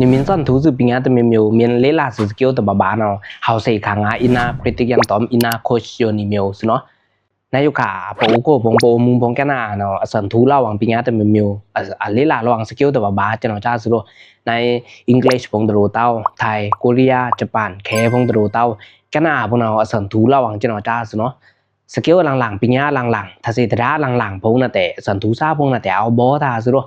你民算图是边啊的没有面雷拉是 skill 的爸爸呢，好谁看啊，ina critic yang tom ina coach yo ni 没有是喏。นายกขาโปโกพงโปมุงพงแกนาเนาะสันทุระหว่างปิญญาแต่มิวเลลาระหว่างสกิลแต่ว่าบาจะเนาะจ้าสุโรในอังกฤษพงตะโรเต้าไทยเกาหลีญี่ปุ่นแคพงตะโรเต้าแกนาพงเนาะสันทุระหว่างจะเนาะจ้าสุเนาะสกิลหลังๆปิญญาหลังๆถ้าสิตระหลังๆพงน่ะแต่สันทุซาพงน่ะแต่เอาบ่ทาสุโร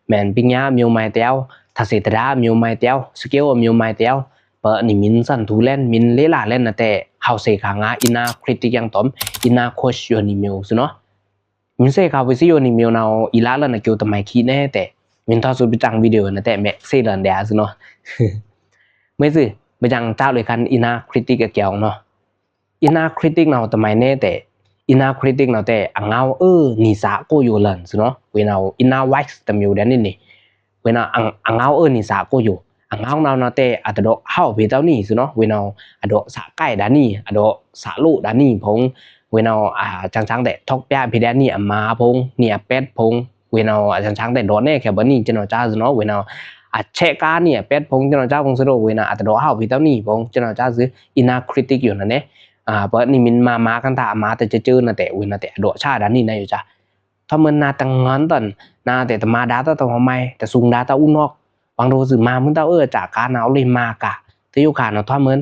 แม่นปิญญามิวไม้เตียวถ้าสิตระมิวไม้เตียวสกิลมิวไม้เตียวเปะนี่มินสันทุเล่นมินเลลาเล่นน่ะแต่เฮาเสขางาอินาคริติกยังตอมอินาโคชโยนิมิวซุเนาะมินเสขาวิซิโยนิมิวนาอีลาละนะเกียวตะไมคีแน่แต่มินทอสุบิจังวิดีโอนะแต่แม่เซลันเดียซุเนาะไม่สิบจังเจ้าเลยคันอินาคริติกเกี่ยวเนาะอินาคริติกนาตะไมแน่แต่อินาคริติกนาแต่อังเอานิสาโกโยลันซุเนาะเวนาอินาไวส์ตะมิวเดนนี่เวนาอังเอานิสาโกโยอังเอานาแต่อะตะดอเฮาเปเต้านี่ซุเนาะเวนาอะดอสะใกล้ดานี่อะดอสะลุดานี่พงเวนาจังๆแต่ทอกปะเพดานี่อะมาพงเนี่ยเป็ดพงเวนาจังๆแต่ดอแน่แค่บ่นี่จะเนาะจ้าซุเนาะเวนาอะเชกาเนี่ยเป็ดพงจะเนาะจ้าพงซุโรเวนาอะตะดอเฮาเปเต้านี่พงจะเนาะจ้าซึอินาคริติกอยู่นั่นแหละเปนี่มินมากันตามาแต่เจอๆนะแต่เวนาแต่ดอชาดานี่นะอยู่จ้ะถ้ามันนาตังงอนตอนนาแต่ตะมาดาตะตอไมแต่ซุงดาตะอุนอกบางโดสึมามึงเต้าจากการเอาเลยมากะตะอยู่ขาเนาะท่อเหมือน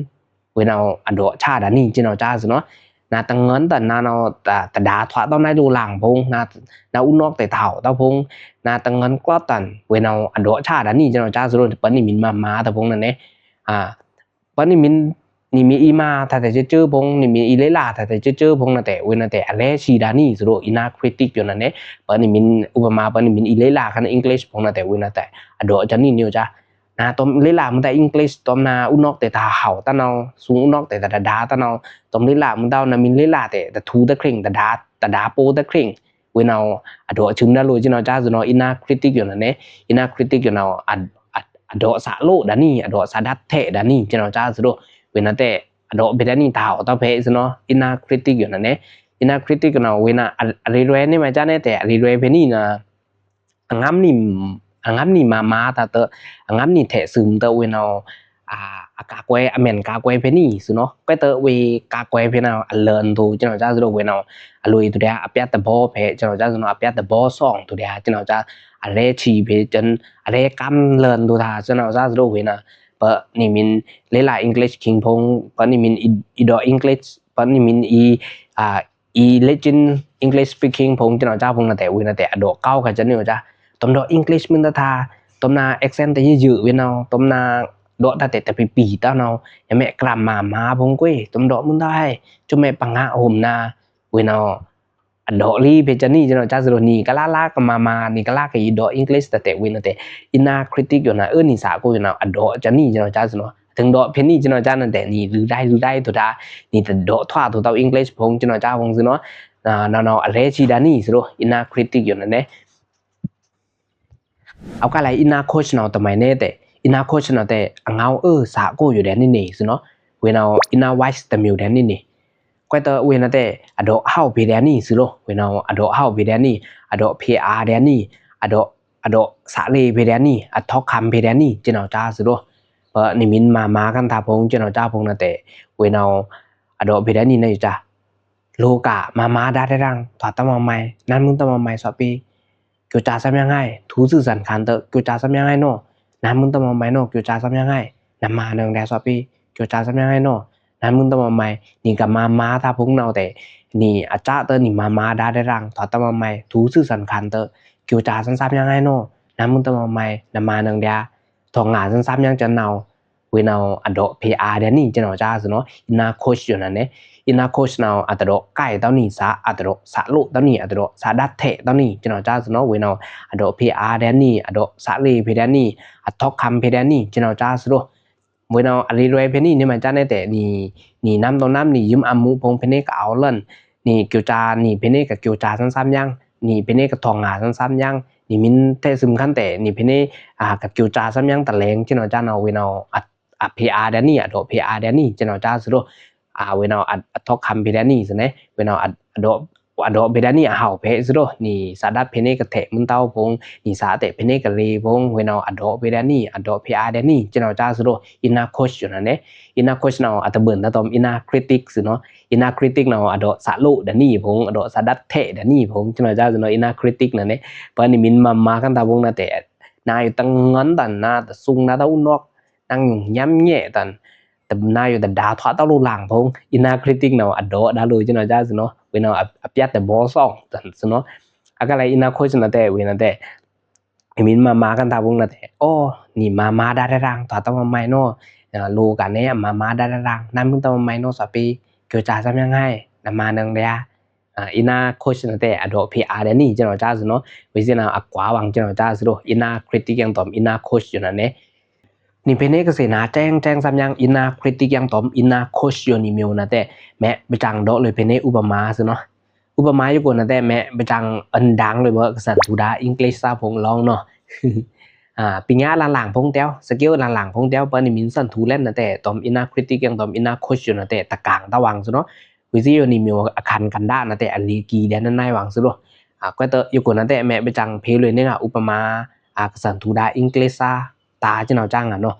เวนาอะดอชาดานี่จิเนาะจ้าซุเนาะนาตังเงินแต่นาเนาะแต่ดาถวะต้องได้ดูหลังพงนาอุนอกแต่เฒ่าเต้าพงนาตังเงินกว่าตันเวนาอะดอชาดานี่จิเนาะจ้าซุเปนนี่มินมาตะพงนั่นแหละปนนี่มินนี่มีอีมาถ้าแต่เจอพงนี่มีอีเลลาถ้าแต่เจอพงนะแต่เวนะแต่อะเลชีดานี่ซุโรอินาคริติกอยู่นั่นแหละปนนี่มินอุปมาปนนี่มินอีเลลาคันอังกฤษพงนะแต่เวนะแต่อะดอจันนี่อยู่จ้ะนาตอมเลลามันแต่อังกฤษตอมนาอุนอกแต่ตาเฮาตะเนาสูงอุนอกแต่ตาดาตะเนาตอมเลลามันเต้านะมินเลลาแต่ทูตะคริงตาดาโปตะคริงเวนาอะดอชุมนะโลจิเนาะจ้าซุเนาอินาคริติกอยู่นั่นแหละอินาคริติกอยู่เนาอะดอสะโลดานี่อะดอสะดัตเทดานี่จิเนาะจ้าซุโรเวนะแต่อะดอเบดานี่ตาตอเพซุเนาะอินาคริติกอยู่นั่นแหละอินาคริติกเนาะเวนะอะริเรนี่มาจ้าแน่แต่อะริเรเพนี่นะงามนี่มาตาเตงามนี่แทซึมเตเวเนากากวยอเมนกากวยเพนี่ซุเนาะก็เตเวกากวยเพนาอันเลินตูจิเนาะจ้าซุโรเวเนาอลุยตุเดะอเปียตะบ่เพจิเนาะจ้าซุเนาะอเปียตะบ่ซ่องตุเดะจิเนาะจ้าอะเรชีเพจนอะเรกำเลินตูทาจิเนาะจ้าซุโรเวนะเปนี่มินเลลาอังกฤษคิงพงปนี่มินอีดออังกฤษปนี่มินอีเลเจนด์อังกฤษสปีกิ้งพงจิเนาะจ้าพงนะแต่เวนะแต่อดอเก้าก็จะเนาะจ้าตอมดออังกฤษมึงตะทาตอมนาแอคเซนต์แต่ยืๆเวเนาตอมนาดอตาแต่ปีตาเนาอย่าแม่กลัมมาพงกุ้ยตอมดอมึงได้จุแม่ปังหาห่มนาเวเนาอดอลีเพจนี่จิเนาะจ้าซุโรนี่กะลาก็มานี่กะลาก็อีดออังกฤษแต่เวนะแต่อินาคริติกอยู่นะนี่สากูอยู่นะอดอจะนี่จิเนาะจ้าซุเนาะถึงดอเพนี่จิเนาะจ้านั่นแต่นี่หรือได้ตัวดานี่แต่ดอทวาตัวเตาอังกฤษพงจิเนาะจ้าพงซุเนาะนาอะเรชีดานี่ซุโรอินาคริติกอยู่นั่นแหละเอากะไลอินาโคชเนาะตะไมแน่แต่อินาโคชเนาะแต่อังเอาสาโกอยู่แดนนี่ซุเนาะเวนาอินาไวส์ตะมิวแดนนี่ก็เตเวนะแต่อะดอเฮาเพแดนนี่ซุโรเวนาอะดอเฮาเพแดนนี่อะดอ PR แดนนี่อะดอสาเลเพแดนนี่อะทอกคัมเพแดนนี่จิเนาะจ้าซุโรนี่มินมากันทาพงจิเนาะจ้าพงนะแต่เวนาอะดอเพแดนนี่นะอยู่จ้ะโลกะมาดาได้รังถอดตะมาใหม่นั้นมึงตะมาใหม่ซอปีเกียวจาซ้ำยังไงทูสื่อสันคันเตเกียวจาซ้ำยังไงเนาะนั้นมึงตะมาใหม่เนาะเกียวจาซ้ำยังไงนำมาเนืองแดซอปีเกียวจาซ้ำยังไงเนาะนั้นมึงตะมาใหม่นี่ก็มาถ้าพงเนาแต่นี่อาจารย์เตนี่มาดาได้รังถอดตะมาใหม่ทูสื่อสันคันเตเกียวจาซ้ำยังไงเนาะนั้นมึงตะมาใหม่นำมาเนืองแดทองหาซ้ำยังจะเนาเวนาอะดอ PR เดนี่จะเนาะจ้าซุเนาะอินาโคชอยู่นั่นเนาะอินาโคชเนาอะตะดอใกล้เต้านี่ซะอะตะดอสะลุเต้านี่อะตะดอสะดัดเทเต้านี่จะเนาะจ้าซุเนาะเวนาอะดอ PR เดนี่อะดอสะเลเพเดนี่อะทอกคัมเพเดนี่จะเนาะจ้าซุโเวนาอะริเรเพนี่นี่มันจ้าในแต่นี่น้ำตรงน้ำนี่ยืมอามุพงเพนี่ก็เอาเล่นนี่เกียวจานี่เพนี่ก็เกียวจาซ้ำๆยังนี่เพนี่ก็ทองหาซ้ำๆยังนี่มินเทซึมคันแต่นี่เพนี่กับเกียวจาซ้ำยังตะแลงจะเนาะจ้าเนาะเวนาPR แดนนี่อะดอ PR แดนนี่จะเนาะจ้าซุโรเวนาทอกคัมเพแดนนี่ซะเนาะเวนาอะดอ อดอเบดานี่เฮาเพซโรนี่สาดัดเพเนกะเทมึนเต้าพงนี่สาเตเพเนกะเลพงเวนาอดอเบดานี่อดอเพอาเดนี่เจนอจ้าซโรอินาโคชอยู่นั่นเนอินาโคชนาอัตเบิ่นตะตอมอินาคริติกซเนาะอินาคริติกนาอดอสาลุดานี่พงอดอสาดัดเทดานี่พงเจนอจ้าซโนอินาคริติกนั่นเนปะนี่มินมากันตาพงนะเตนายตังงันตันนาตะซุงนาตะอุนอกนังย้ำแย่ตันแต่นายแต่ดาทอตะลูหลังพงอินาคริติกนาอดอดาลุเจนอจ้าซโนเวนาอปยัดแต่บอซองตันซเนาะagala ina khoi na te we na te min ma kan ta bung na te oh ni ma da rang ta ta mai no lu ka ne ma da rang nam bung ta mai no sa pi kyo cha sam yang hai na ma nang dia ina khoi na te ado phi a de ni chen no cha no we sin na akwa wang chen no cha so ina critic yang tom ina khoi na ne ni pe ne ka se na chang sam yang ina critic yang tom ina khoi yo ni myo na te me ba chang do le pe ne upama so noอุปมาอยู่คนนะแต่แม่ไปจังอันดังเลยว่ากษัตริย์สุดาอังกฤษซาพงลองเนาะปีนี้หลังๆพงเต้าสกิลหลังๆพงเต้าปนิมินสันทูเล่นนะแต่ตอมอินาคริติกยังตอมอินาโคชนะแต่ตะกางตะวังซะเนาะวิซิโอนี่มีอาคารกันด้านนะแต่อันลีกีเดนนั่นนายวังซะเนาะก็เตออยู่คนนะแต่แม่ไปจังเพลเลยเนี่ยอุปมากษัตริย์สุดาอังกฤษซาตาจะเนาจังอ่ะเนาะ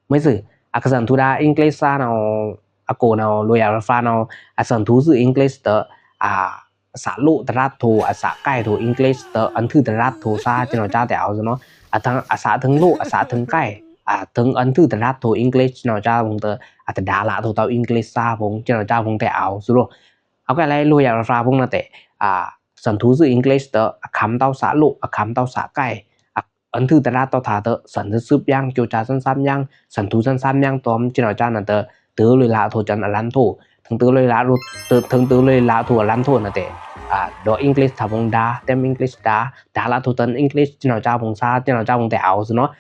ไม่สิกษัตริย์สุดาอังกฤษซาเนาอโกเนาโรยัลฟาเนากษัตริย์ทูสื่ออังกฤษเตอสาลุตรัสโทอาสาใกล้โทอังกฤษเตออันทือตรัสโทซาจะเนาจ้าแต่เอาซะเนาะทั้งอาสาทั้งลุอาสาทั้งใกล้ทั้งอันทือตรัสโทอังกฤษเนาจ้าพงเตอแต่ดาละโทเตาอังกฤษซาพงจะเนาจ้าพงแต่เอาซะเนาะเอาก็อะไรรวยอย่างราพงนะแต่สันทุสื่ออังกฤษเตอคำเตาสาลุคำเตาสาใกล้อันทือตรัสเตาถาเตอสันทซึบยังโจจาสั้นๆยังสันทุสั้นๆยังตอมจะเนาจ้านั่นเตอเตอเลยละโทจันอลันโททั้งเตอเลยละทั้งเตอเลยละโทอลันโทนะแต่do English thà vong đa tem English đa là thủ tên English cho nó cha vong xa cho nó cha vong tèo rồi nó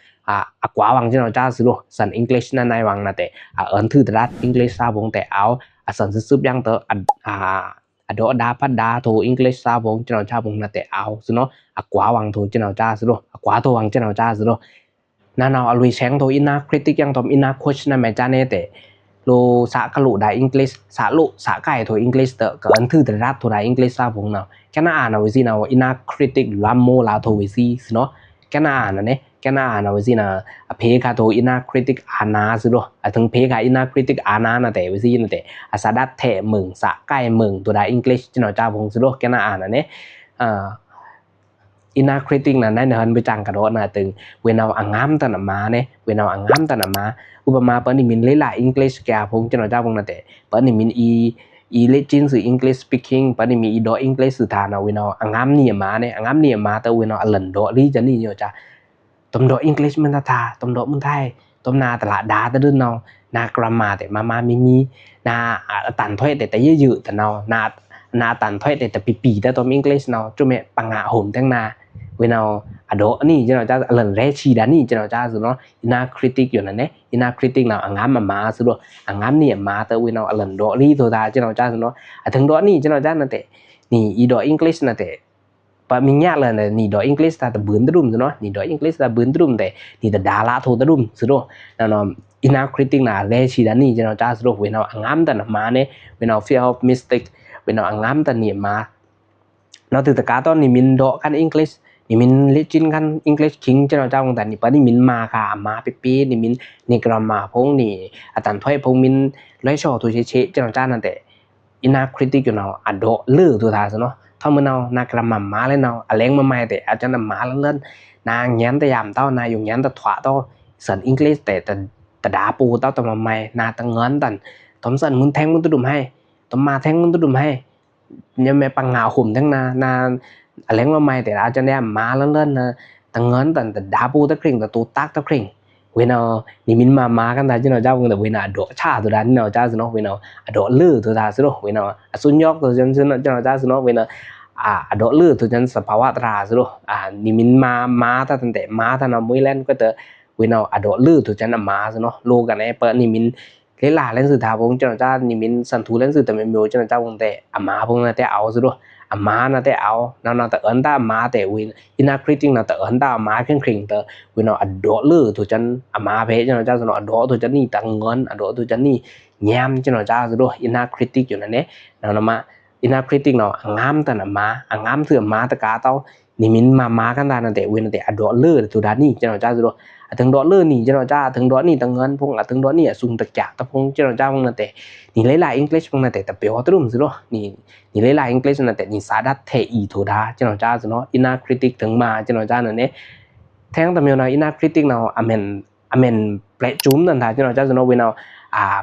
quá bằng cho nó cha rồi sẵn English nên này bằng là tệ ấn thư thật English xa vong tèo sẵn sức giúp yang tớ do đa phát đa thủ English xa vong cho nó cha vong là tèo rồi nó quá bằng thủ cho nó cha rồi quá thủ bằng cho nó cha rồi nào lui sáng thôi ina critic yang tom ina coach nên mày cha nè tệ lô xã các lũ đại English xã lũ xã cải thôi English tờ cái ấn thư từ rap thôi đại English sao vùng nào cái nào với gì nào ina critic làm mô là thôi với gì nó cái nào nè cái nào với gì nào phê cả thôi ina critic ana rồi thằng phê cả ina critic ana là để với gì là để xã đắt thẻ mừng xã cải mừng thôi đại English cho nó cha vùng rồi cái nào nè ina critic làนั่นเหินไปจังกระโดดนะตึงเวลาอ่างามตันมาเนี่ยเวลาอ่างามตันมาอุปมาเปิดนี่มินหลายๆอังกฤษแกพงจะหน่อยเจ้าพงนั่นแต่เปิดนี่มินอีเลจินสื่ออังกฤษ speaking เปิดนี่มีอีดออังกฤษสื่อทานเอาเวลาอ่างามเนี่ยมาเนี่ยอ่างามเนี่ยมาแต่เวลาหลันดอลีจะนี่เยอะจ้ะตมดออังกฤษมันตาตมดอมันไทยตมนาตลาดดาตะดึงเนานากรามาแต่มามีนาตันถ้อยแต่เยอะๆแต่เนาตันถ้อยแต่ปีแต่ตมอังกฤษเนาจุ่มเนี่ยปังหาห่มทั้งนาเวลาดอนี่จะเราจะหลังแรกชีดานี่จะเราจะสุดเนาะอินาคริติกอยู่นั่นเนี่ยอินาคริติกเราอ่างามมาสุดเนาะอ่างามเนี่ยมาแต่เวลาหลังดอนี่ตัวตาจะเราจะสุดเนาะถึงดอนี่จะเราจะนั่นแต่นี่อีดออังกฤษนั่นแต่ปะมิญญาเลยนี่ดออังกฤษแต่บื้นตรุ่มสุดเนาะนี่ดออังกฤษแต่บื้นตรุ่มแต่นี่แต่ดาราโทตรุ่มสุดเนาะนั่นเนาะอินาคริติกน่ะแรกชีดานี่จะเราจะสุดเนาะเวลาอ่างามแต่มาเนี่ยเวลา fear of mistake เวลาอ่างามแต่เนี่ยมาเราถือตะการตอนนี่มินดอกันอังกฤษนี่มินเลจินกันอังกฤษคิงจะเราเจ้าของแต่นี่ปะนี่มินมาค่ะมาปีนี่มินนี่กรามาพงนี่อาจารย์ถ้อยพงมินร้อยชอตัวเชจะเราเจ้านั่นแต่อินาคริติกอยู่เนาะอดอเลือตัวทาซะเนาะถ้ามันเอานากรามาเลยเนาะอะไรมาใหม่แต่อาจารย์มาเล่นนางยันแต่ยามเต้านายอยู่ยันแต่ถวะเต้าสันอังกฤษแต่ดาปูเต้าแต่มาใหม่นาตั้งเงินตันทอมสันมึงแทงมึงตุ่มให้ทอมมาแทงมึงตุ่มให้ยังไม่ปังหาหุ่มทั้งนาอะไรมาใหม่แต่อาจารย์เนี่ยมาเล่นตั้งเงินแต่ดาปูตะคริงแต่ตัวตักตะคริงเวลานี่มินมากันได้จีน่าเจ้าแต่เวลาดอกชาตัวนั้นเนาะเจ้าสิเนาะเวลาดอกลือตัวตาสิเนาะเวลาสุญญกตัวจันสิเนาะเจ้าเจ้าสิเนาะเวลาดอกลือตัวจันสภาวะตราสิเนาะนี่มินมาถ้าตั้งแต่มาถ้าเราไม่เล่นก็จะเวลาดอกลือตัวจันมาสิเนาะโลกันไอ้เปิดนี่มินเล่นหลาเล่นสื่อทาพงเจ้าเจ้านี่มินสันทุเล่นสื่อแต่ไม่มีเจ้าเจ้าพงแต่มาพงแต่เอาสิเนาะมานะแต่เอานาแต่อันตามาแต่วินอินาคริติงนาแต่อันตามาเคร่งคริงแต่วินเอาดอลือตัวจันมาเพจเจ้าสนอดอตัวจันนี่ตังเงินอดอตัวจันนี่แย้มเจ้าเจ้าสุดอินาคริติกอยู่นั่นเนี่ยนามา inner critic เนาะงามตะนะมางามเสื่อมมาตะกาเตานี่มินมากันดานั่นแต่เวนแต่อดอเลอร์ตุดานี่เจ้าจ้าซุถึงดอเลอร์นี่เจ้าจ้าถึงดอนี่ตังเงินพงถึงดอนี่สุงตะจักตะพงเจ้าจ้าพงนั่นแต่นี่หลายๆ English พงนั่นแต่ตะเปียวตรุมซุนี่หลายๆ English นั่นแต่นี่สาดัดเทอีตุดาเจ้าจ้าซุเนาะ inner critic ถึงมาเจ้าจ้านั่นเนี่ยแท้งตะเมียวนะ inner critic เนาะอเมนแปลจุ้มนั่นท่าเจ้าจ้าซุเนาะเวนา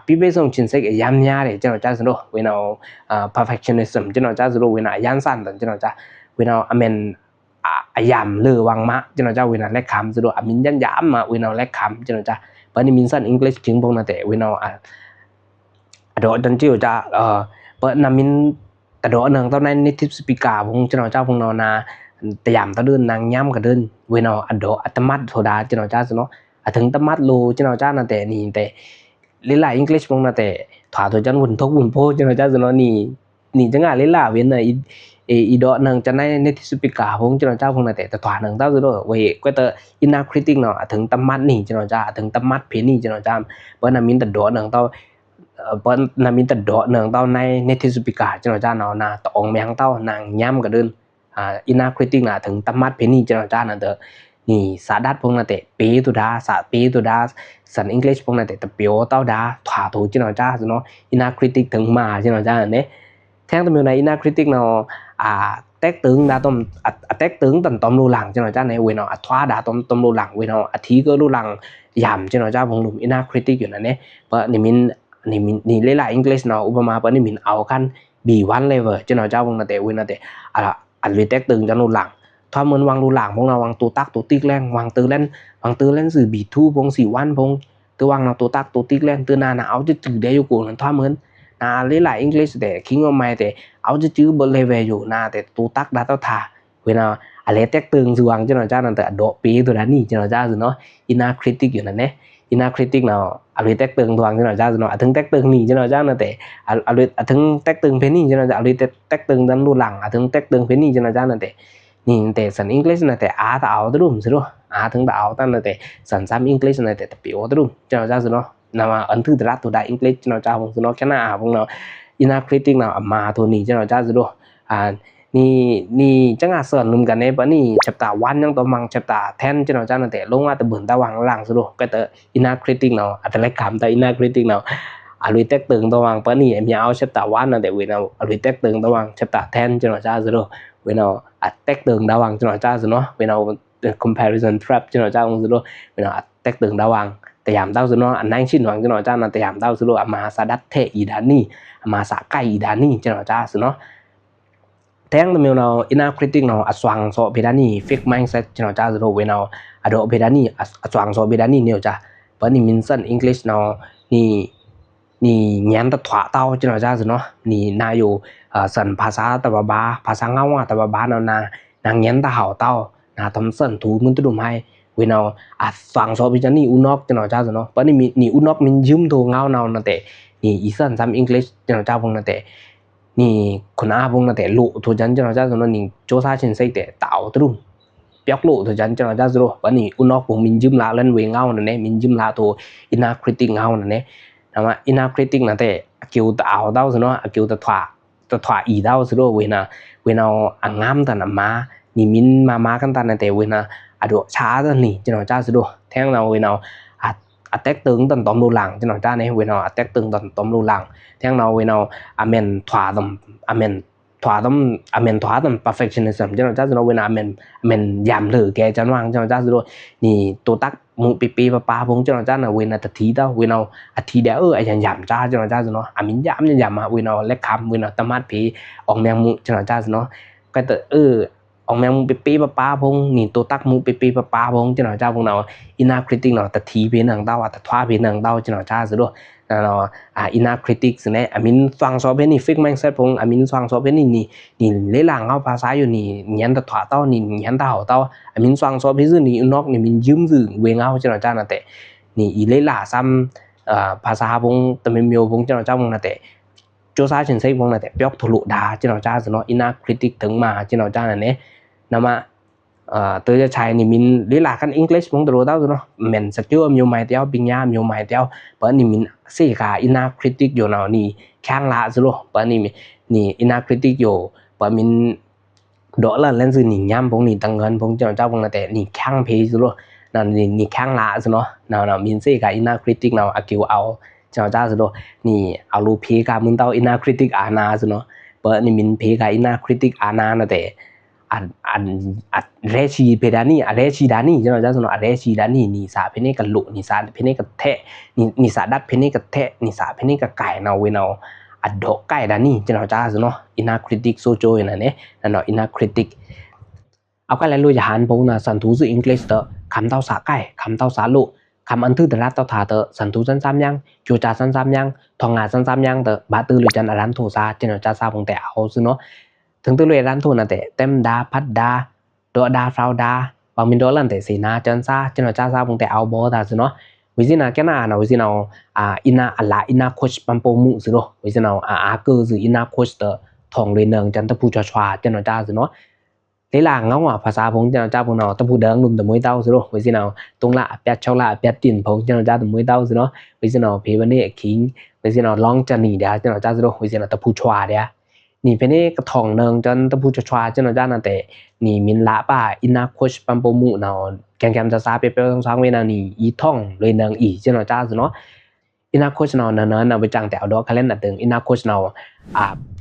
พี่เบสงชินเซกยามญาเด้เจ้าจ้าซุเนาะเวนาperfectionism เจ้าจ้าซุเวนายันสั่นเจ้าจ้าเวนาอเมนยามเลอวังมะเจ้าจ้าเวนาแลกคำซุมินยันยามมาเวนาแลกคำเจ้าจ้าปะนี่มินสั่น English ถึงพงนั่นแต่เวนาดอจันจิวจ้าเปิ้นน่ะมินตะดอนึงตอนนั้น native speaker พงเจ้าจ้าพงนานาตะยามตะเดินนางย่ํก็เดินเวนาอดออัตมัดโซดาเจ้าจ้าซุเนาะถึงตะมัดโลเจ้าจ้านั่นแต่นี่แต่หลายๆ English พงนั่นแต่ถาตัวจันวุ่นทกวุ่นโพเจ้าจ้าซุเนาะนี่จังอ่ะหลายๆเว้นน่ะอีดอนึงจะใน native speaker พงเจ้าจ้าพงนั่นแต่ถานึงเต้าซุเนาะเว้ยก็ตะ inner critic เนาะถึงตะมัดนี่เจ้าจ้าถึงตะมัดเพนี่เจ้าจ้าเปิ้นน่ะมินตะดอนึงเต้าเปิ้นน่ะมินตะดอนึงเต้าใน native speaker เจ้าจ้าเนาะนะตองแมงเต้านางย่ํก็เดินinner critic น่ะถึงตะมัดเพนี่เจ้าจ้านั่นเด้อนี่สาดัดพงนั่นแต่ปีตุดาสาปีตุดาสัน English พงนั่นแต่ตะเปียวเต้าดาถาโตเจ้าจ้าซุเนาะ inner critic ถึงมาเจ้าจ้าเนี่ยแท้งตะเมียวใน inner critic เนาะแตกตึงดาตอมแตกตึงตันตอมรูหลังเจ้าจ้าในเวเนาะทวาดาตอมรูหลังเวเนาะอธิก็รูหลังยามเจ้าจ้าพงลุม inner critic อยู่นั่นเนี่ยเพราะนี่มินนี่หลายๆ English เนาะอุปมาปะนี่มินเอากัน B1 level เจ้าจ้าพงนั่นแต่เวนั่นแต่อันเวแตกตึงจันรูหลังถ้าเหมือนวางรูหลังพงเราวางตัวตักตัวติ๊กแรงวางตือเล่นสื่อ B2 พง4-1พงตัววางเนาะตัวตักตัวติ๊กแรงตัวหน้าเอาจะจื้อได้อยู่กูนั่นถ้าเหมือนหลายๆ English แต่คิงเอาไม่แต่เอาจะจื้อบนเลเวลอยู่แต่ตัวตักดาเต้าทาเวลาอะไรแตกตึงสว่างเจ้าจ้านั่นแต่ดอกปีตัวนั้นนี่เจ้าจ้าซุเนาะ inner critic อยู่นั่นแหละ inner critic เนาะอะไรแตกตึงสว่างเจ้าจ้าซุเนาะถึงแตกตึงนี่เจ้าจ้านั่นแต่อะไรถึงแตกตึงเพนี่เจ้าจ้าอะไรแตกตึงดันรูหลังถึงแตกตึงเพนี่เจ้าจ้านั่นแต่นี่แต่สัน English นั่นแต่ตะเอาตะรุมซุเนาะถึงตะเอาตั้นนั่นแต่สันซ้ำ English นั่นแต่ตะเปียวตะรุมเจ้าจ้าซุเนาะนามาอันถือตรัสตัวได้ English เจ้าจ้าพงซุเนาะแค่หน้าพงเนาะ inner critic เนาะมาตัวนี้เจ้าจ้าซุเนาะนี่จังอ่ะเสริญนุมกันในปะนี่ chapter 1ยังตอมัง chapter 10เจ้าจ้านั่นแต่ลงมาตะบึนตะวังหลังซุเนาะก็ตะ inner critic เนาะอัตลักษณ์คำตะ inner critic เนาะอลุยแตกตึงตะวังปะนี่มีเอา chapter 1นั่นแต่เวเนาะอลุยแตกตึงตะวัง chapter 10เจ้าจ้าซุเนาะเวเนาะแตกตึงตะวังเจ้าจ้าซุเนาะเวเนาะ comparison trap เจ้าจ้าซุเนาะเวเนาะแตกตึงตะวังแต่ยามเต้าซุเนาะอันนั้นชินหวังเจ้าจ้านั่นแต่ยามเต้าซุเนาะมาสาดัดเทอีดานี่มาสาไก่อีดานี่เจ้าจ้าซุเนาะแท้งตะเมียวเนาะ inner critic เนาะอสวังโซเพดานี่ fixed mindset เจ้าจ้าซุเนาะเวเนาะอดอเพดานี่อสวังโซเพดานี่เนี่ยจ้ะปะนี่มินซัน English เนาะนี่แง้นตะถวะเต้าเจ้าจ้าซุเนาะนี่นาอยู่สันภาษาตะบาภาษาเงาตะบาเนาะนางแง้นตะเห่าเต้าทำสันถูมึนตุดุมให้เวเนาะฟังโซพิจานี่อุนอกเจ้าจ้าซุเนาะปะนี่อุนอกมินยืมโตเงาเนานั่นแต่นี่อีสันซ้ำ English เจ้าจ้าพงนั่นแต่นี่คนอาพงนั่นแต่โลทุจันเจ้าจ้าซุเนาะนี่โจซาชินไซแต่เต่าตรุมเปียกโลทุจันเจ้าจ้าซุเนาะปะนี่อุนอกพงมินยืมลาเล่นเวเงานั่นแหละมินยืมลาโต inner critic เงานั่นแหละนะว่า inner critic นั่นแต่กิวตะเอาเต้าซุเนาะกิวตะถวะอีเต้าซุเนาะเวนางามตะนะมานี่มินมากันตะนั่นแต่เวนาอดอช้าตะนี่เจ้าจ้าซุเนาะแท้งเราเวนาแตกตึงตันตอมรูหลังเจ้าจ้าเนี่ยเวนาแตกตึงตันตอมรูหลังแท้งเราเวนาอเมนถวาตอมอเมนถวาตอม perfectionism เจ้าจ้าซุเนาะเวนาอเมนยามเหลือแกจันวางเจ้าจ้าซุเนาะนี่ตัวตักมุปีปาพงเจ้าจ้าน่ะเวนาตะทีเต้าเวนาอธิเดไอ้ยามจ้าเจ้าจ้าซุเนาะมินยามเวนาเล็กคำเวนาตะมัดผีออกแมงมุเจ้าจ้าซุเนาะก็ตะออกแมงมุปีปาพงนี่ตัวตักมุปีปาพงเจ้าจ้าพงเนาะ inner critic เนาะตะทีเพนังเต้าตะทวาเพนังเต้าเจ้าจ้าซุเนาะเนาะinner critic ซุเนี่ยมินฟังซอเพนี่ fixed mindset พงมินฟังซอเพนี่เลหลังเอาภาษาอยู่นี่เหียนตะถวาเต้านี่เหียนตะเห่าเต้ามินฟังซอเพซื่อนี่นอกนี่มินยืมซื่อเวงเอาเจ้าจ้านั่นแต่นี่อีเลหลาซ้ำภาษาพงตะเมเมียวพงเจ้าจ้าพงนั่นแต่โจซาชินไซพงนั่นแต่เปียกทะลุดาเจ้าจ้าซุเนาะ inner critic ถึงมาเจ้าจ้านั่นเนี่ยนะมาตัวจะใช้นี่มินลีลากัน English พงตะโลเต้าซุเนาะแม่นสกิลมีอยู่ใหม่เต้าปิญญามีอยู่ใหม่เต้าเปิ้นนี่มินสิกา inner critic อยู่เนาะนี่ khang la zelo pa ni ina critic yo pa min do la len su ni nyam pong ni tang ngan pong cha pong na te ni khang phe zelo na ni khang la zelo na min se ka ina critic na akiu ao cha zelo ni alu phe ka mun tau ina critic ana zelo pa ni min phe ka ina critic ana na te rechi pedani rechi dani cha zelo rechi dani ni sa phe ni ka lu ni sa phe ni ka the ni sa dat phe ni ka the ni sa phe ni ka kai na we na adok kai dani cha zelo ina critic so jo na ne na ina critic เอาก็แล้วรู้จะหันพงนะสันทุสื่ออังกฤษเตอคำเต้าสาไก่คำเต้าสาลุคำอันทื่อแต่ละเต้าถาเตอสันทุสั้นๆยังโจจาสั้นๆยังทองงาสั้นๆยังเตอบาตือหรือจันอรันโทซาเจนจาซาพงแต่เอาซึ่งเนาะถึงตือเลยอรันโทนะแต่เต็มดาพัดดาดอดาฟราวดาบางมินดอลันแต่เสนาจันซาเจนจาซาพงแต่เอาบ่ตาซึ่งเนาะวิจินาแกนานะวิจินาอินาอัลลาอินาโคชปัมโปมุซึ่งเนาะวิจินาอาเกอสื่ออินาโคชเตอทองเลยเนืองจันตะพูชวาเจนจาซึ่งเนาะThế là ngóng àภาษาพงจะจ้าพงเนาะตะผู้เดิงนุ่มตะมวยเต้าซิโรวิสิเนาะตรงละแปดชาวละแปดตินพงจะจ้าตะมวยเต้าซิเนาะวิสิเนาะเพวันนี้คิงวิสิเนาะลองจะหนีเด้จะจ้าซิโรวิสิเนาะตะผู้ชวาเด้นี่เพนี่กระทองเนืองจนตะผู้ชวาจะจ้านั่นแต่นี่มินละป้าอินาโคชปัมโปมุเนาะแกมจะซาเปเปๆ2ๆเวนานี่อีท่องเลยเนืองอีจะจ้าซิเนาะอินาโคชเนาะนั้นน่ะไปจังแต่เอาดอกคาเลนน่ะตึงอินาโคชเนาะ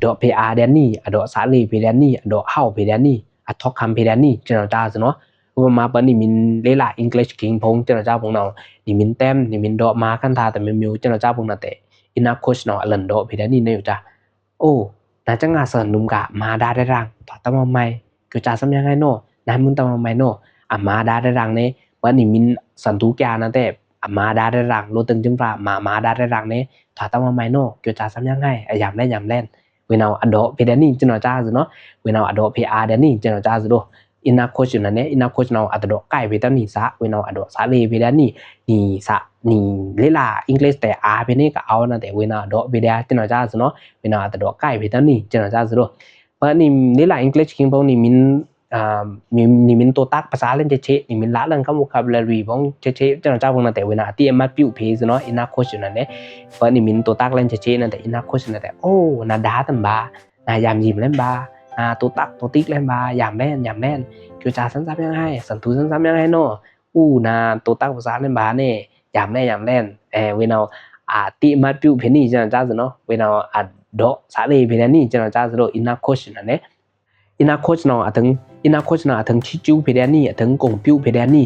ดอกเพอาแดนนี่ดอกสาลีเพแดนนี่ดอกเฮาเพแดนนี่ทอกคำเพดานนี่เจนจ้าซะเนาะอุปมาปานนี่มินเลล่าอังกฤษคิงพงเจนจ้าพงเนาะนี่มินแต้มนี่มินดอกมาคันทาแต่มิวเจนจ้าพงนะแต่อินาโคชเนาะอันดอกเพดานนี่เนาะจ้ะโอ้น่าจะงาสนุมกะมาดาได้รังตอตะมาใหม่กูจ้าซำยังไงเนาะนั้นมึงตะมาใหม่เนาะมาดาได้รังเนี่ยปานนี่มินสันทุกยานะแต่มาดาได้รังโลตึงจึงฟ้ามาดาได้รังเนี่ยตอตะมาใหม่เนาะกูจ้าซำยังไงยามแล่นwe now adopt pedani chino cha zo no we now adopt pa dani chino cha zo ina coach na ne ina coach now adopt kai pedani sa we now adopt sa le pedani ni sa ni lela english แต่ a เพนี่ก็เอานะแต่ we now adopt pedia chino cha zo no we now adopt kai pedani chino cha zo เพราะนี่ lela english king พงนี่มินนี่มินตัวตักภาษาเล่นเฉๆนี่มินละเรื่องคำ vocabulary พงเฉๆจังจ้าพงนะแต่เวลาที่มาปิ้วเพซเนาะอินาโคชนั่นแหละเพราะนี่มินตัวตักเล่นเฉๆนั่นแต่อินาโคชนั่นแต่โอ้นาดาตันบายามยิ้มเล่นบาตัวตักตัวติ๊กเล่นบายามแล่นคือจ้าสันซับยังไงสันทุสันซับยังไงเนาะนาตัวตักภาษาเล่นบาเนี่ยยามแล่นเวลาที่มาปิ้วเพนี่จังจ้าเนาะเวลาดอสาเลเพนี่จังจ้าเนาะอินาโคชนั่นแหละอินาโคชเนาะถึงอินาโคชนะถึงชิจูเพดานี่ถึงกงปิ้วเพดานี่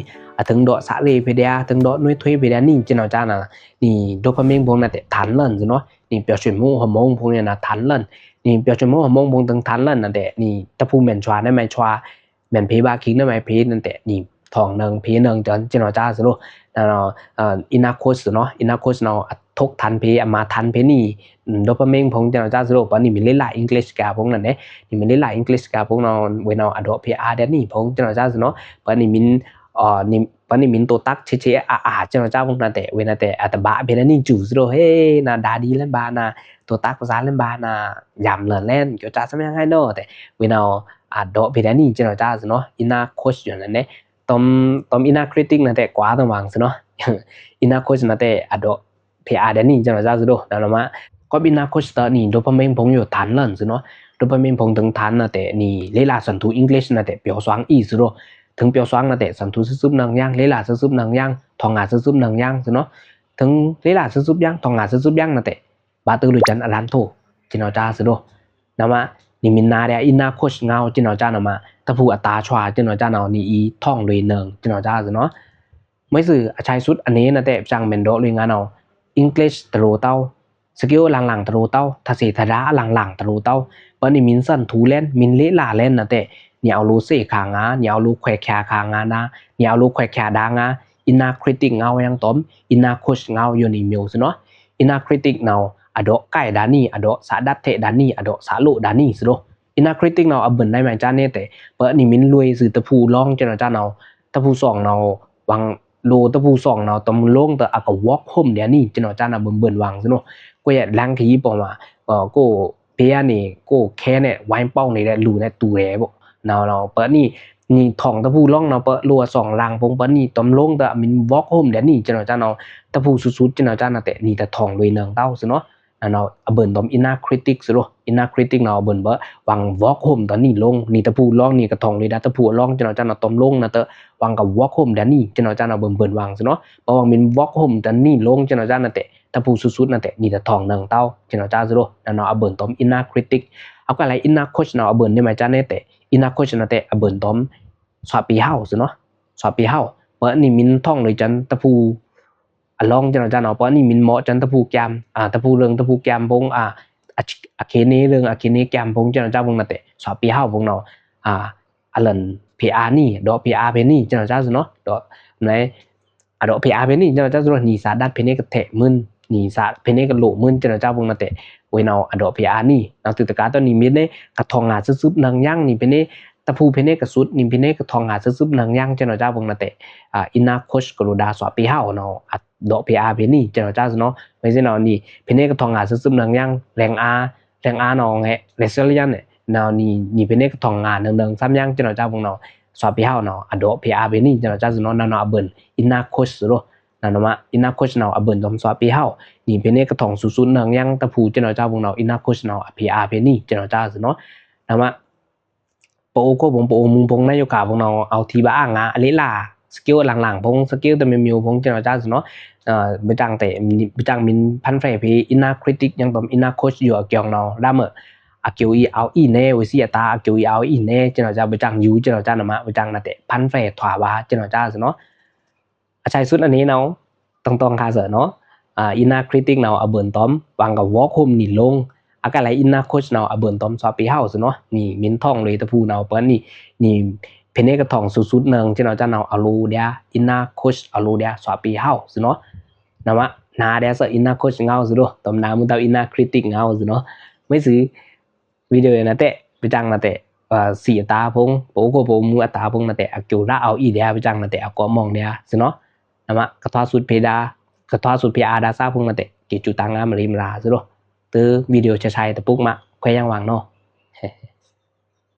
ถึงดอกสาเลเพดาถึงดอกน้อยถ้วยเพดานี่เจนจ้าน่ะนี่โดปามีนพวกนั้นแต่ทันเล่นเนาะนี่เปียวช่วยมูฮอร์โมนพวกนี้นะทันเล่นนี่เปียวช่วยมูฮอร์โมนพวกถึงทันเล่นนั่นแต่นี่ตะผู้แม่นชวาได้ไหมชวาแม่นเพบาคิงได้ไหมเพนั่นแต่นี่ทองนึงเพนึงจนเจนจ้าซะโลนั่นเนาะอินาโคชเนาะอินาโคชเนาะทกทันเพมาทันเพนี่โดปามีนพงเจนจ้าซะโลปานนี่มีเลล่าอังกฤษกาพวกนั้นเด้นี่มีเลล่าอังกฤษกาพวกเนาะเวเนาะอดอเพอาแดนนี่พงเจนจ้าซะเนาะปานนี่มินนี่ปานนี่มินตัวตักเฉๆเจนจ้าพวกนั้นแต่เวนะแต่ตะบะเพนนี่จูซะโลเฮ้น่ะดาดีเล่นบาน่ะตัวตักภาษาเล่นบาน่ะยามเล่นเกี่ยวจ้าซะยังไงเนาะแต่เวเนาะดอเพดานี่เจนจ้าซะเนาะอินาโคชอยู่นั่นเด้ตอมอินาคริติกนั่นแต่กว่าตะวังซะเนาะอินาโคชนั่นแต่อดอเพอาแดนนี่เจนจ้าซะโลนั่นละมะก็บินาโคชตานี่โดปามีนพงอยู่ทันเล่นซะเนาะโดปามีนพงถึงทันนะแต่นี่เลลาสันทุอังกฤษนะแต่เปียวสวางอีซะโลถึงเปียวสวางนะแต่สันทุซึบๆนังย่างเลลาซึบๆนังย่างทองงาซึบๆนังย่างซะเนาะถึงเลลาซึบๆย่างทองงาซึบๆย่างนะแต่บาตือหรือจันอรันโทจินอจาซะโลนะมะนี่มินนาเดอินาโคชเงาจินอจานะมาตะผู้อัตราชวาจินอจานะนี่อีท่องเลยเนิงจินอจาซะเนาะไม่สื่อชายสุดอันนี้นะแต่จังเมนโดเลยงานเอาอังกฤษตะโลเต้าสกิลหลังๆตะโลเต้าทะเสทะระหลังๆตะโลเต้าปานนี่มินสันทูเล่นมินเลลาเล่นนะแต่นี่เอาลูเซขางานี่เอาลูแควแคขางานะนี่เอาลูแควแคดางาอินาคริติกเงายังตอมอินาโคชเงาอยู่นี่มิวซะเนาะอินาคริติกเนาอดอไก่ดานี่อดอสาดัตเทดานี่อดอสาลุดานี่ซะโลอินาคริติกเนาอับเบิ่นได้มั้ยจ้าเนี่ยแต่เปิ้นนี่มินรวยซื่อตะผู้ร้องจังจ้าเนาตะผู้2เนาวังโลตะผู้2เนาตำลงตะอะก็วอล์กโฮมเดี๋ยวนี้จังจ้าน่ะเบิ่นวังซะเนาะก็อย่าลังทีปอมาก็เปียนี่ก็แค่เนี่ยไว้ป้องนี่ได้รู้ในตู้แลบ่เนาเปิ้นนี่ท่องตะผู้ร้องเนาเปิ้นรัว2ลังพงเปิ้นนี่ตำลงตะมินวอล์กโฮมเดี๋ยวนี้จังจ้าเนาตะผู้สุดๆจังจ้าน่ะแต่นี่ตะท่องด้วยเนืองเต้าซะเนาะ เนาะเบิ่นตอม inner critic ซะโล inner critic เนาะเบิ่นบ่วัง walk home ตอนนี้ลงนี่ตะพูร้องนี่กระทองเลยดาตะพูร้องจังเนาะจังเนาะตอมลงนะเตอวังกับ walk home ดานี่จังเนาะจังเนาะเบิ่นวังซะเนาะเพราะว่ามิน walk home ตอนนี้ลงจังเนาะจังนะเตตะพูสุดๆนะเตนี่ตะทองนังเต้าจังเนาะจังซะโลเนาะเบิ่นตอม inner critic เอาก็อะไร inner coach เนาะเบิ่นได้มั้ยจังเนเต inner coach นะเตเบิ่นตอมสอบปีเฮาซะเนาะสอบปีเฮาเมื่อนี่มินท่องเลยจันตะพูลองจังเนาะจังเนาะเพราะนี่มินเหมาะจันตะพูแกมตะพูเรื่องตะพูแกมพงอาเคเนเรื่องอาเคเนแกมพงจังเนาะจังพงนะเตสอบปีเฮาพงเนาะอันนั้น PR นี่ดอก PR เพนี่จังเนาะจังซะเนาะดอกไหนดอก PR เพนี่จังเนาะจังซะเนาะนี่สาดัดเพนี่ก็เทมึนนี่สาเพนี่ก็โหลมึนจังเนาะจังพงนะเตเวยเนาะดอก PR นี่เนาะตึกตะกาตอนนี้มินเนกระทองงาซึบๆนังย่างนี่เพนี่ตะพูเพเนกสุดนิมเพเนกทองหาซึบๆนังย่างเจเนาะจ้าเบิ่งนะเตอินนาโคชกรูดาสอปีเฮาเนาะดอก PR เพนี่เจเนาะจ้าเนาะไม่ใช่เนาะนี่เพเนกทองหาซึบๆนังย่างแรงอาเนาะแฮเรเซเลียนเนี่ยเนาะนี่เพเนกทองงานึงๆซ้ำย่างเจเนาะจ้าเบิ่งเนาะสอปีเฮาเนาะดอก PR เพนี่เจเนาะจ้าเนาะเนาะเบิ่นอินนาโคชโรนั่นเนาะอินนาโคชเนาะเบิ่นตอมสอปีเฮานี่เพเนกทองสุดๆนังย่างตะพูเจเนาะจ้าเบิ่งเนาะอินนาโคชเนาะ PR เพนี่เจเนาะจ้าเนาะนะมะโปก็ผมโปมุงพงนายกาพงเนาเอาทีบ้างอะเลล่าสกิลหลังๆพงสกิลแต่มิวพงเจนาจ้าเนาะไปจังแต่ไปจังมินพันแฟพีอินนาคริติกยังตอมอินนาโคชอยู่เกี่ยวเนาได้เมื่ออากิวอีเอาอีเน่วิสิตาอากิวอีเอาอีเน่เจนาจ้าไปจังยูเจนาจ้านะมะไปจังนะแต่พันแฟถวาวาเจนาจ้าเนาะอาชัยสุดอันนี้เนาะต้องคาเสเนาะอินนาคริติกเนาเอาเบิ่นตอมวางกับวอล์คโฮมนี่ลงอาการไรอินนาโคชเนาเบิ่นตอมสอบปีเฮาเนาะนี่มินท่องเลยตะพูเนาเปิ้นนี่เพเนกระทองสุดๆนึงที่เราจะเนาอาลูเดียอินนาโคชอาลูเดียสอบปีเฮาเนาะนะวะนาเดียซะอินนาโคชเงาซะโดตอมนามึงตาอินนาคริติกเงาซะเนาะไม่ซื้อวิดีโอนะเตะไปจังนะเตะสีตาพงโปโกโปมือตาพงนะเตะอากิวละเอาอีเดียไปจังนะเตะก็มองเดียซะเนาะนะวะกระทอสุดเพดากระทอสุดพีอาร์ดาซาพงนะเตะกิจุตังงามริมราซะโดตื้อวิดีโอใช้แต่ปุ๊กมาแควยังวางเนาะ